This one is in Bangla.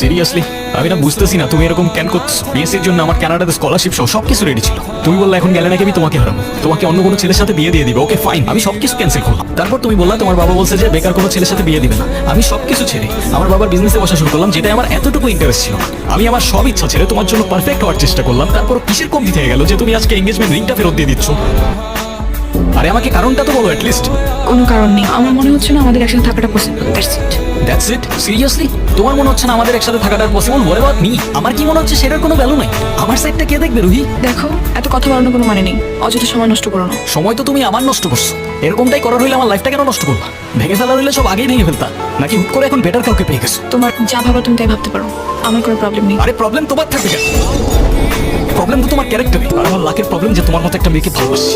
সিরিয়াসলি আমি না বুঝতেছি না তুমি এরকম কেন করছো। বিএসসির জন্য আমার কানাডাতে স্কলারশিপ সহ সবকিছু রেডি ছিল। তুমি বললে এখন গেলে নাকি আমি তোমাকে হারাবো, তোমাকে অন্য কোনো ছেলের সাথে বিয়ে দিয়ে দিবে। ওকে ফাইন, আমি সবকিছু ক্যান্সেল করলাম। তারপর তুমি বললা তোমার বাবা বলছে যে বেকার কোনো ছেলের সাথে বিয়ে দিবে না। আমি সবকিছু ছেড়ে আমার বাবার বিজনেসে বসা শুরু করলাম, যেটা আমার এতটুকু ইন্টারেস্ট ছিল। আমি আমার সব ইচ্ছা ছেড়ে তোমার জন্য পারফেক্ট হওয়ার চেষ্টা করলাম। তারপর কিসের কমতি থেকে গেল যে তুমি আজকে এঙ্গেজমেন্ট রিংটা ফেরত দিয়ে দিচ্ছ? আরে আমাকে কারণটা তো বলো অ্যাটলিস্ট। কোনো কারণ নেই, আমার মনে হচ্ছে না আমাদের একসাথে থাকাটা পসিবল। That's it? সিরিয়াসলি তোমার মনে হচ্ছে না আমাদের একসাথে থাকাটা পসিবল? What about me? আমার কি মনে হচ্ছে সেটার কোনো ভ্যালু নাই? আমার সাইডটা কে দেখবে রুহি? দেখো, এত কথা বাড়ানোর কোনো মানে নেই, অযথা সময় নষ্ট করো না। সময় তো তুমি আমার নষ্ট করছো। এরকমটাই করার হইলে আমার লাইফটা কেন নষ্ট করবা? ভেঙে ফেলার হইলে সব আগেই ভেঙে ফেলতা, নাকি হুট করে এখন বেটার কাউকে পেয়ে গেছো? তোমার যা ভাবা তুমি তাই ভাবতে পারো, আমার কোনো প্রবলেম নেই। আরে প্রবলেম তোমার থাকবে কেন? প্রবলেম তো তোমার ক্যারেক্টারে। আর আমার লাকের প্রবলেম যে তোমার মতো একটা মেয়েকে ভালোবাসি।